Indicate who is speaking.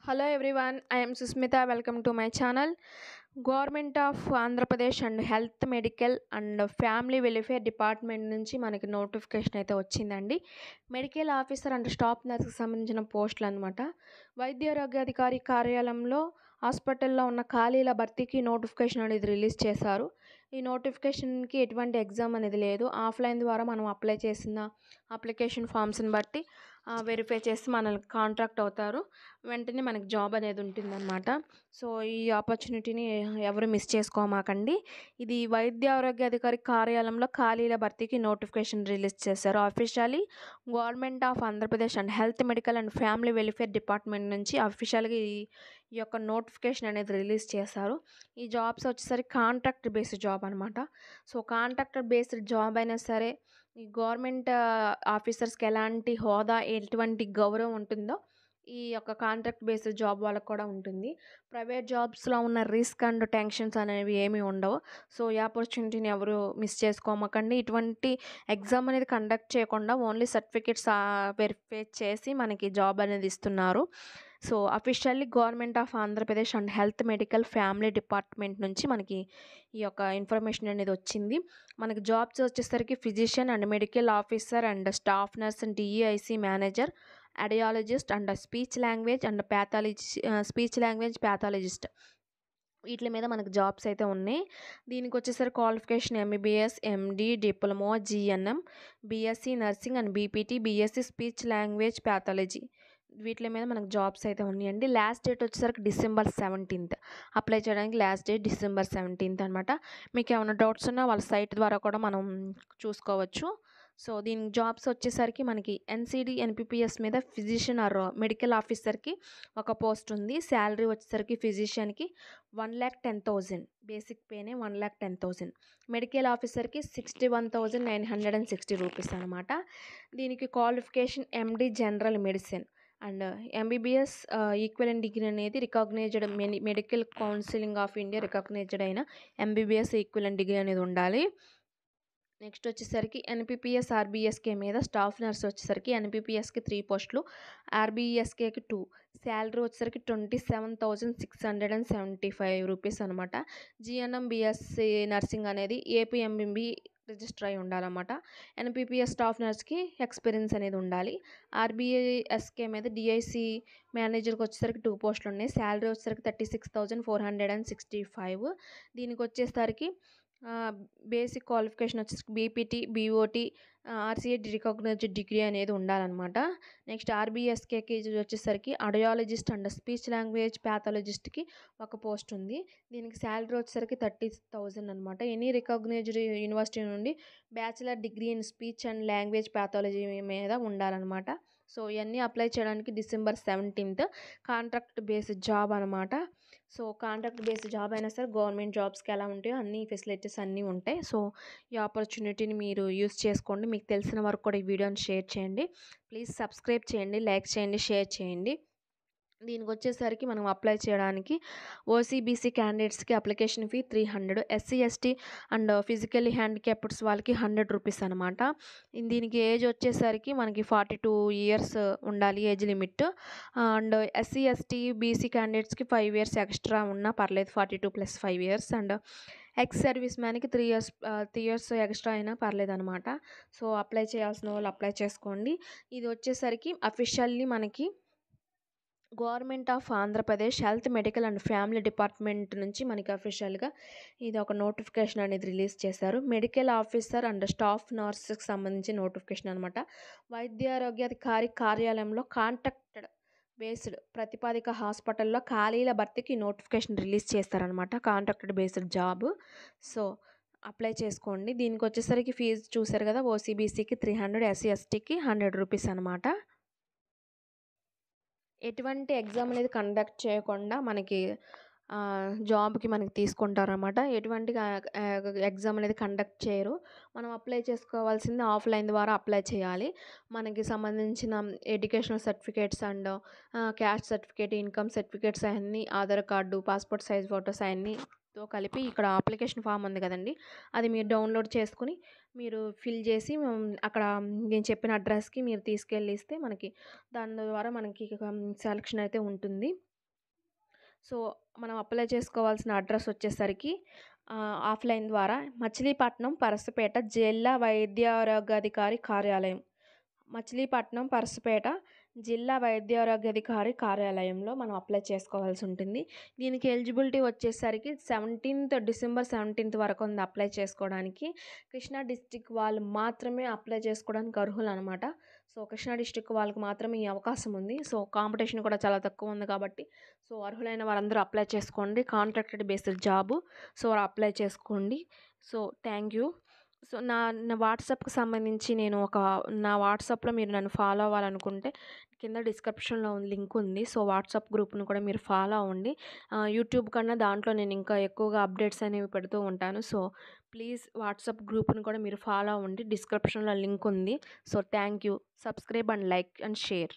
Speaker 1: Hello everyone, I am Susmita. Welcome to my channel. Government of Andhra Pradesh and Health Medical and Family Welfare Department నుంచి మనకి notification అయితే వచ్చిందండి. Medical officer and staff నర్స్కి సంబంధించిన పోస్టులు అనమాట. వైద్య ఆరోగ్యాధికారి కార్యాలయంలో హాస్పిటల్లో ఉన్న ఖాళీల భర్తీకి నోటిఫికేషన్ అనేది రిలీజ్ చేశారు. ఈ నోటిఫికేషన్కి ఎటువంటి ఎగ్జామ్ అనేది లేదు. ఆఫ్లైన్ ద్వారా మనం అప్లై చేసిన అప్లికేషన్ ఫామ్స్ని బట్టి వెరిఫై చేసి మనల్ని కాంట్రాక్ట్ అవుతారు. వెంటనే మనకి జాబ్ అనేది ఉంటుందన్నమాట. సో ఈ ఆపర్చునిటీని ఎవరు మిస్ చేసుకోమాకండి. ఇది వైద్య ఆరోగ్యాధికారి కార్యాలయంలో ఖాళీల భర్తీకి నోటిఫికేషన్ రిలీజ్ చేశారు. Officially government of Andhra Pradesh and health medical and family welfare department నుంచి అఫీషియల్గా ఈ యొక్క నోటిఫికేషన్ అనేది రిలీజ్ చేశారు. ఈ జాబ్స్ వచ్చేసరికి కాంట్రాక్ట్ బేస్డ్ జాబ్ అనమాట. సో కాంట్రాక్ట్ బేస్డ్ జాబ్ అయినా సరే ఈ గవర్నమెంట్ ఆఫీసర్స్కి ఎలాంటి హోదా ఎటువంటి గౌరవం ఉంటుందో ఈ యొక్క కాంట్రాక్ట్ బేస్డ్ జాబ్ వాళ్ళకు కూడా ఉంటుంది. ప్రైవేట్ జాబ్స్లో ఉన్న రిస్క్ అండ్ టెన్షన్స్ అనేవి ఏమీ ఉండవు. సో ఈ ఆపర్చునిటీని ఎవరు మిస్ చేసుకోమకండి. ఇటువంటి ఎగ్జామ్ అనేది కండక్ట్ చేయకుండా ఓన్లీ సర్టిఫికేట్స్ వెరిఫై చేసి మనకి జాబ్ అనేది ఇస్తున్నారు. So officially government of Andhra Pradesh and health medical family department నుంచి మనకి ఈ యొక్క ఇన్ఫర్మేషన్ అనేది వచ్చింది. మనకి జాబ్స్ వచ్చేసరికి physician and medical officer and staff nurse and DEIC manager, audiologist and speech language pathologist వీటి మీద మనకు జాబ్స్ అయితే ఉన్నాయి. దీనికి వచ్చేసరికి qualification MBBS, MD, diploma, GNM, BSc nursing and BPT, BSc speech language pathology వీటి మీద మనకు జాబ్స్ అయితే ఉన్నాయండి. లాస్ట్ డేట్ వచ్చేసరికి December 17th. అప్లై చేయడానికి లాస్ట్ డేట్ December 17th అనమాట. మీకు ఏమైనా డౌట్స్ ఉన్నా వాళ్ళ సైట్ ద్వారా కూడా మనం చూసుకోవచ్చు. సో దీనికి జాబ్స్ వచ్చేసరికి మనకి ఎన్సిడి ఎన్పిపిఎస్ మీద ఫిజిషియన్ ఆర్ మెడికల్ ఆఫీసర్కి ఒక పోస్ట్ ఉంది. శాలరీ వచ్చేసరికి ఫిజిషియన్కి 1,10,000, బేసిక్ పేనే 1,10,000, మెడికల్ ఆఫీసర్కి 61,960 రూపీస్ అనమాట. దీనికి qualification MD general medicine and MBBS equivalent degree అనేది recognised medical counselling of India recognised అయిన ఎంబీబీఎస్ ఈక్వలెంట్ డిగ్రీ అనేది ఉండాలి. నెక్స్ట్ వచ్చేసరికి ఎన్పిపిఎస్ ఆర్బీఎస్కే మీద స్టాఫ్ నర్స్ వచ్చేసరికి ఎన్పిపిఎస్కి 3 పోస్టులు, ఆర్బీఎస్కేకి 2, శాలరీ వచ్చేసరికి 27,675 రూపీస్ అనమాట. జిఎన్ఎం బీఎస్సీ నర్సింగ్ అనేది ఏపీఎంబీ రిజిస్టర్ అయి ఉండాలన్నమాట. ఎన్పిపిఎస్ స్టాఫ్ నర్స్కి ఎక్స్పీరియన్స్ అనేది ఉండాలి. ఆర్బీఎస్కే మీద డిఐసి మేనేజర్కి వచ్చేసరికి 2 పోస్టులు ఉన్నాయి. శాలరీ వచ్చేసరికి 36,465. దీనికి వచ్చేసరికి బేసిక్ క్వాలిఫికేషన్ వచ్చేసరికి BPT, BOT, RCA recognised degree అనేది ఉండాలన్నమాట. నెక్స్ట్ ఆర్బీఎస్కేకి వచ్చేసరికి ఆడియాలజిస్ట్ అండ్ స్పీచ్ లాంగ్వేజ్ ప్యాథాలజిస్ట్కి ఒక పోస్ట్ ఉంది. దీనికి శాలరీ వచ్చేసరికి 30,000 అనమాట. ఎనీ రికగ్నైజ్డ్ యూనివర్సిటీ నుండి bachelor degree in speech and language pathology మీద ఉండాలన్నమాట. సో ఇవన్నీ అప్లై చేయడానికి December 17th. Contract based job అనమాట. సో కాంట్రాక్ట్ బేస్డ్ జాబ్ అయినా సరే గవర్నమెంట్ జాబ్స్కి ఎలా ఉంటాయో అన్ని ఫెసిలిటీస్ అన్నీ ఉంటాయి. సో ఈ ఆపర్చునిటీని మీరు యూస్ చేసుకోండి. మీకు తెలిసిన వరకు కూడా ఈ వీడియోని షేర్ చేయండి. ప్లీజ్ సబ్స్క్రైబ్ చేయండి, లైక్ చేయండి, షేర్ చేయండి. దీనికి వచ్చేసరికి మనం అప్లై చేయడానికి ఓసీబీసీ క్యాండిడేట్స్కి application fee 300, SC ST and physically handicappeds వాళ్ళకి 100 రూపీస్ అనమాట. దీనికి ఏజ్ వచ్చేసరికి మనకి 42 years ఉండాలి age limit. And SC ST BC క్యాండిడేట్స్కి 5 years ఎక్స్ట్రా ఉన్నా పర్లేదు, 42 + 5 years. అండ్ ఎక్స్ సర్వీస్ మ్యాన్కి 3 years ఎక్స్ట్రా అయినా పర్లేదు అనమాట. సో అప్లై చేయాల్సిన వాళ్ళు అప్లై చేసుకోండి. ఇది వచ్చేసరికి అఫీషియల్లీ మనకి government of Andhra Pradesh health medical and family department నుంచి మనకి అఫీషియల్గా ఇది ఒక నోటిఫికేషన్ అనేది రిలీజ్ చేశారు. మెడికల్ ఆఫీసర్ అండ్ స్టాఫ్ నర్స్కి సంబంధించి నోటిఫికేషన్ అనమాట. వైద్యారోగ్యాధికారి కార్యాలయంలో కాంట్రాక్టెడ్ బేస్డ్ ప్రతిపాదిక హాస్పిటల్లో ఖాళీల భర్తీకి నోటిఫికేషన్ రిలీజ్ చేస్తారనమాట. Contracted based job. So apply చేసుకోండి. దీనికి వచ్చేసరికి ఫీజు చూసారు కదా, ఓసీబీసీకి 300, ఎస్సీ ఎస్టీకి 100 రూపీస్ అనమాట. ఎటువంటి ఎగ్జామ్ అనేది కండక్ట్ చేయకుండా మనకి జాబ్కి మనకి తీసుకుంటారన్నమాట. ఎటువంటి ఎగ్జామ్ అనేది కండక్ట్ చేయరు. మనం అప్లై చేసుకోవాల్సింది ఆఫ్లైన్ ద్వారా అప్లై చేయాలి. మనకి సంబంధించిన educational certificates and caste certificate, income certificates అవన్నీ, Aadhaar card, passport size photos అవన్నీతో కలిపి ఇక్కడ అప్లికేషన్ ఫామ్ ఉంది కదండి, అది మీరు డౌన్లోడ్ చేసుకుని మీరు ఫిల్ చేసి అక్కడ నేను చెప్పిన అడ్రస్కి మీరు తీసుకెళ్ళి ఇస్తే మనకి దాని ద్వారా మనకి సెలక్షన్ అయితే ఉంటుంది. సో మనం అప్లై చేసుకోవాల్సిన అడ్రస్ వచ్చేసరికి ఆఫ్లైన్ ద్వారా మచిలీపట్నం పరసపేట జిల్లా వైద్యారోగ్యాధికారి కార్యాలయం, మచిలీపట్నం పరసపేట జిల్లా వైద్యారోగ్యాధికారి కార్యాలయంలో మనం అప్లై చేసుకోవాల్సి ఉంటుంది. దీనికి ఎలిజిబిలిటీ వచ్చేసరికి డిసెంబర్ 17 వరకు ఉంది అప్లై చేసుకోవడానికి. కృష్ణా డిస్టిక్ వాళ్ళు మాత్రమే అప్లై చేసుకోవడానికి అర్హులు అనమాట. సో కృష్ణా డిస్టిక్ వాళ్ళకి మాత్రమే ఈ అవకాశం ఉంది. సో కాంపిటీషన్ కూడా చాలా తక్కువ ఉంది కాబట్టి సో అర్హులైన వారందరూ అప్లై చేసుకోండి. Contracted based job. So apply చేసుకోండి. So thank you. సో నా నా వాట్సాప్కి సంబంధించి నా వాట్సాప్లో మీరు నన్ను ఫాలో అవ్వాలనుకుంటే కింద డిస్క్రిప్షన్లో లింక్ ఉంది. సో వాట్సాప్ గ్రూప్ను కూడా మీరు ఫాలో అవ్వండి. యూట్యూబ్ కన్నా దాంట్లో నేను ఇంకా ఎక్కువగా అప్డేట్స్ అనేవి పెడుతూ ఉంటాను. సో ప్లీజ్ వాట్సాప్ గ్రూప్ను కూడా మీరు ఫాలో అవ్వండి. డిస్క్రిప్షన్లో లింక్ ఉంది. So thank you. Subscribe and like and share.